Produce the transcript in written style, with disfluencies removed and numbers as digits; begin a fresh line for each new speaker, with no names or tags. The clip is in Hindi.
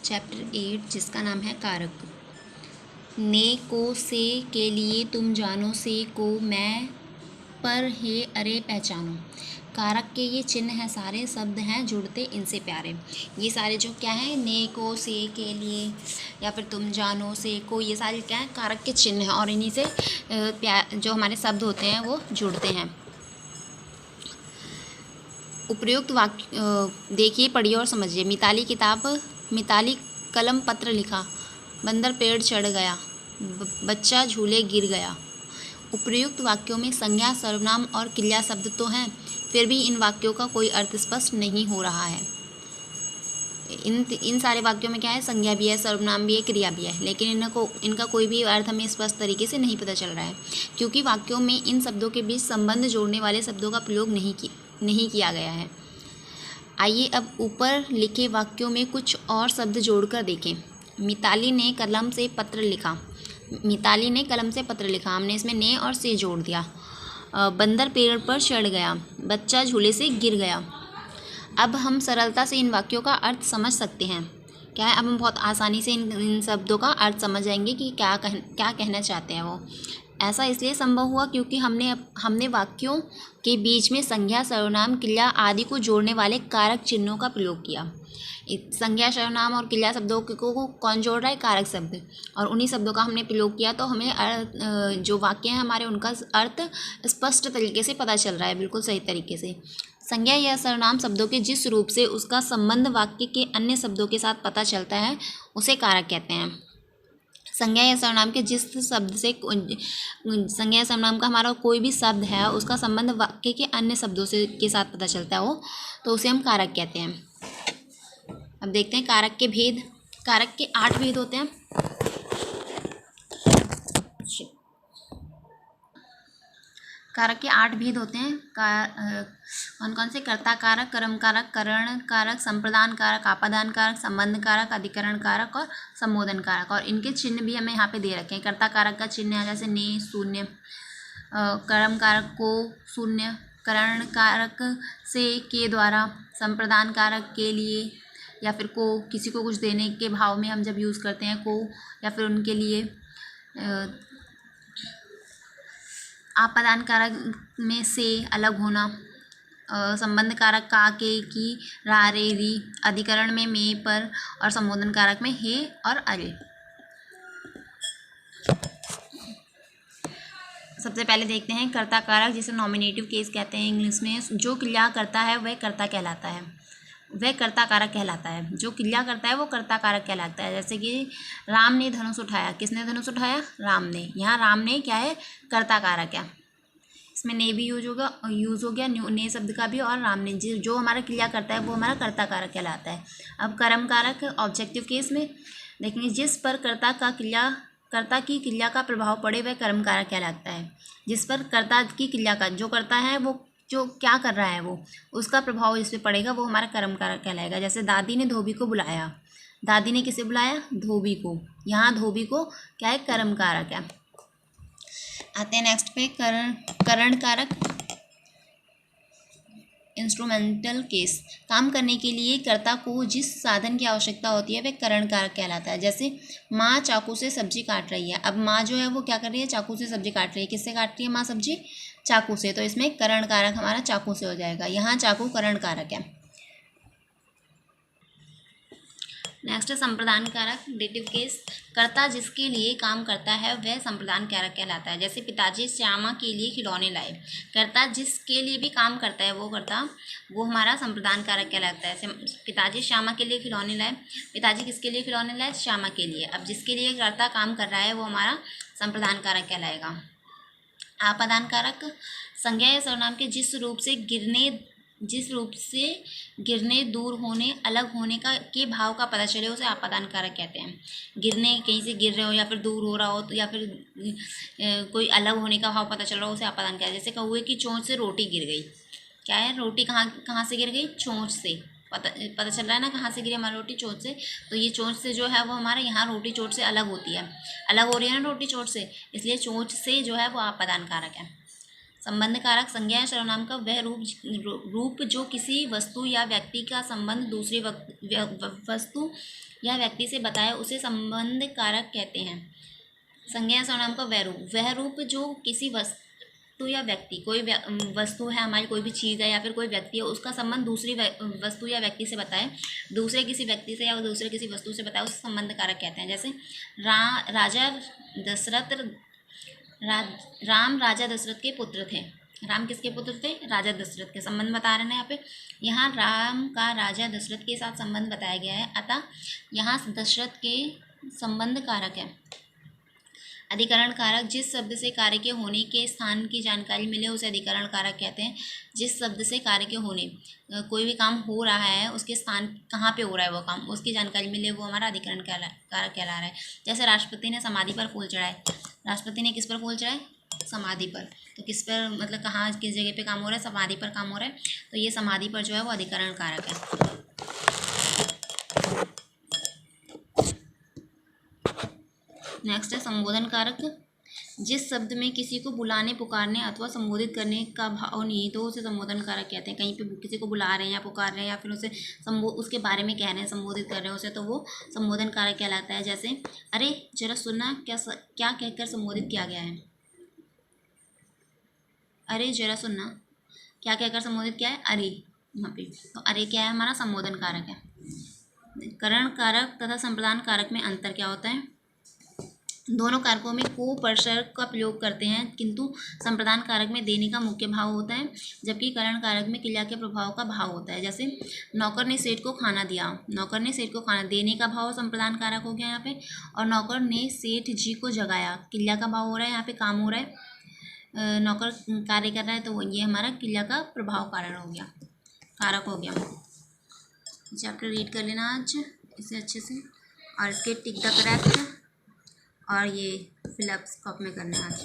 चैप्टर 8 जिसका नाम है कारक। ने को से के लिए तुम जानो, से को मैं पर हे अरे पहचानो। कारक के ये चिन्ह हैं, सारे शब्द हैं जुड़ते इनसे प्यारे। ये सारे जो क्या है, ने को से के लिए या फिर तुम जानो, से को, ये सारे क्या है, कारक के चिन्ह हैं और इन्हीं से जो हमारे शब्द होते हैं वो जुड़ते हैं। उपयुक्त वाक्य देखिए, पढ़िए और समझिए। मिताली कलम पत्र लिखा, बंदर पेड़ चढ़ गया, बच्चा झूले गिर गया। उपयुक्त वाक्यों में संज्ञा, सर्वनाम और क्रिया शब्द तो हैं, फिर भी इन वाक्यों का कोई अर्थ स्पष्ट नहीं हो रहा है। इन सारे वाक्यों में क्या है, संज्ञा भी है, सर्वनाम भी है, क्रिया भी है, लेकिन इनका कोई भी अर्थ हमें स्पष्ट तरीके से नहीं पता चल रहा है, क्योंकि वाक्यों में इन शब्दों के बीच संबंध जोड़ने वाले शब्दों का प्रयोग नहीं किया गया है। आइए अब ऊपर लिखे वाक्यों में कुछ और शब्द जोड़कर देखें। मिताली ने कलम से पत्र लिखा। मिताली ने कलम से पत्र लिखा, हमने इसमें ने और से जोड़ दिया। बंदर पेड़ पर चढ़ गया, बच्चा झूले से गिर गया। अब हम सरलता से इन वाक्यों का अर्थ समझ सकते हैं। क्या है, अब हम बहुत आसानी से इन शब्दों का अर्थ समझ जाएंगे कि क्या कहना चाहते हैं वो। ऐसा इसलिए संभव हुआ क्योंकि हमने वाक्यों के बीच में संज्ञा, सर्वनाम, क्रिया आदि को जोड़ने वाले कारक चिन्हों का प्रयोग किया। संज्ञा, सर्वनाम और क्रिया शब्दों को कौन जोड़ रहा है, कारक शब्द, और उन्हीं शब्दों का हमने प्रयोग किया तो हमें जो वाक्य हैं हमारे, उनका अर्थ स्पष्ट तरीके से पता चल रहा है, बिल्कुल सही तरीके से। संज्ञा या सर्वनाम शब्दों के जिस रूप से उसका संबंध वाक्य के अन्य शब्दों के साथ पता चलता है उसे कारक कहते हैं। संज्ञा या सर्वनाम के जिस शब्द से संज्ञा या सर्वनाम का हमारा कोई भी शब्द है उसका संबंध वाक्य के अन्य शब्दों से के साथ पता चलता है तो उसे हम कारक कहते हैं। अब देखते हैं कारक के भेद। कारक के 8 भेद होते हैं। कारक के 8 भेद होते हैं। कौन कौन से? कर्ता कारक, कर्म कारक, करण कारक, संप्रदान कारक, आपादान कारक, संबंध कारक, अधिकरण कारक और संबोधन कारक। और इनके चिन्ह भी हमें यहाँ पे दे रखे हैं। कर्ता कारक का चिन्ह है जैसे ने, शून्य, कर्म कारक को शून्य, करण कारक से के द्वारा, संप्रदान कारक के लिए या फिर को, किसी को कुछ देने के भाव में हम जब यूज़ करते हैं को या फिर उनके लिए। आपादान कारक में से, अलग होना। संबंध कारक का, के, की, रा, रे, री। अधिकरण में पर और संबोधन कारक में हे और अरे। सबसे पहले देखते हैं कर्ता कारक, जिसे नॉमिनेटिव केस कहते हैं इंग्लिश में। जो क्रिया करता है वह कर्ता कहलाता है, वह कर्ता कारक कहलाता है। जो क्रिया करता है वो कर्ता कारक कहलाता है। जैसे कि राम ने धनुष उठाया, किसने धनुष उठाया? राम ने। यहाँ राम ने क्या है? कर्ता कारक है। इसमें ने भी यूज हो गया ने शब्द का भी, और राम ने। जो हमारा क्रिया करता है वो हमारा कर्ता कारक कहलाता है। अब कर्म कारक ऑब्जेक्टिव केस में देखेंगे, जिस पर कर्ता की क्रिया का प्रभाव पड़े वह कर्म कारक कहलाता है। जिस पर कर्ता की क्रिया का, जो करता है वो जो क्या कर रहा है वो, उसका प्रभाव जिस पे पड़ेगा वो हमारा कर्म कारक कहलाएगा। जैसे दादी ने धोबी को बुलाया, दादी ने किसे बुलाया? धोबी को। यहाँ धोबी को क्या है? कर्म कारक है। आते हैं नेक्स्ट पे, करण कारक इंस्ट्रूमेंटल केस। काम करने के लिए कर्ता को जिस साधन की आवश्यकता होती है वह करण कारक कहलाता है। जैसे माँ चाकू से सब्जी काट रही है। अब माँ जो है वो क्या कर रही है? चाकू से सब्जी काट रही है। किससे काट रही है माँ सब्जी? चाकू से। तो इसमें करण कारक हमारा चाकू से हो जाएगा। यहाँ चाकू करण कारक है। नेक्स्ट है संप्रदान कारक डेटिव केस। कर्ता जिसके लिए काम करता है वह संप्रदान कारक कहलाता है। जैसे पिताजी श्यामा के लिए खिलौने लाए। कर्ता जिसके लिए भी काम करता है वो हमारा संप्रदान कारक कहलाता है। पिताजी श्यामा के लिए खिलौने लाए। पिताजी किसके लिए खिलौने लाए? श्यामा के लिए। अब जिसके लिए कर्ता काम कर रहा है वो हमारा संप्रदान कारक कहलाएगा। आपादान कारक संज्ञा या सर्वनाम के जिस रूप से गिरने, दूर होने, अलग होने के भाव का पता चले उसे आपादान कारक कहते हैं। गिरने, कहीं से गिर रहे हो या फिर दूर हो रहा हो तो, या फिर कोई अलग होने का भाव पता चल रहा हो उसे आपादान कहते हैं। जैसे कौवे की चोंच से रोटी गिर गई। क्या है? रोटी कहाँ से गिर गई? चोंच से। पता चल रहा है ना कहाँ से गिरी हमारी रोटी? चोंच से। तो ये चोंच से जो है वो हमारे यहाँ रोटी चोंच से अलग होती है, अलग हो रही है ना रोटी चोंच से, इसलिए चोंच से जो है वो आपादान कारक है। संबंध कारक संज्ञा या सर्वनाम का वह रूप जो किसी वस्तु या व्यक्ति का संबंध दूसरी वस्तु यह व्यक्ति से बताए उसे संबंध कारक कहते हैं। संज्ञा सर्वनाम का वह रूप, वह रूप जो किसी वस्तु या व्यक्ति, कोई वस्तु है हमारी, कोई भी चीज़ है या फिर कोई व्यक्ति है, उसका संबंध दूसरी वस्तु या व्यक्ति से बताए, दूसरे किसी व्यक्ति से या दूसरे किसी वस्तु से बताए, उसे संबंध कारक कहते हैं। जैसे राजा दशरथ, राम राजा दशरथ के पुत्र थे। राम किसके पुत्र थे? राजा दशरथ के। संबंध बता रहे हैं यहाँ पे, यहाँ राम का राजा दशरथ के साथ संबंध बताया गया है, अतः यहाँ दशरथ के संबंध कारक है। अधिकरण कारक, जिस शब्द से कार्य के होने के स्थान की जानकारी मिले उसे अधिकरण कारक कहते हैं। जिस शब्द से कार्य के होने, कोई भी काम हो रहा है उसके स्थान कहाँ पे हो रहा है वो काम, उसकी जानकारी मिले, वो हमारा अधिकरण कारक कहला रहा है। जैसे राष्ट्रपति ने समाधि पर फूल चढ़ाए, राष्ट्रपति ने किस पर फूल चढ़ाए? समाधि पर। तो किस पर, मतलब कहाँ, किस जगह पे काम हो रहा है? समाधि पर काम हो रहा है, तो ये समाधि पर जो है वो अधिकरण कारक है। नेक्स्ट है संबोधन कारक। जिस शब्द में किसी को बुलाने, पुकारने अथवा संबोधित करने का भाव नहीं तो उसे संबोधन कारक कहते हैं। कहीं पे किसी को बुला रहे हैं या पुकार रहे हैं या फिर उसे उसके बारे में कह रहे हैं, संबोधित कर रहे हैं उसे, तो वो संबोधन कारक कहलाता है। जैसे अरे जरा सुनना, क्या कहकर संबोधित किया गया है? अरे जरा सुनना, क्या कहकर संबोधित किया है? अरे, यहाँ पे तो अरे क्या है? हमारा संबोधन कारक है। करण कारक तथा संप्रदान कारक में अंतर क्या होता है? दोनों कारकों में को परसर्ग का प्रयोग करते हैं, किंतु संप्रदान कारक में देने का मुख्य भाव होता है, जबकि करण कारक में क्रिया के प्रभाव का भाव होता है। जैसे नौकर ने सेठ को खाना दिया, नौकर ने सेठ को खाना देने का भाव संप्रदान कारक हो गया यहाँ पे, और नौकर ने सेठ जी को जगाया, क्रिया का भाव हो रहा है, यहाँ पे काम हो रहा है, नौकर कार्य कर रहा है, तो ये हमारा क्रिया का प्रभाव कारण हो गया, कारक हो गया। चैप्टर रीड कर लेना आज इसे अच्छे से, और इसके टिक द करेक्ट और ये फिलअप्स कॉपी में करना आज।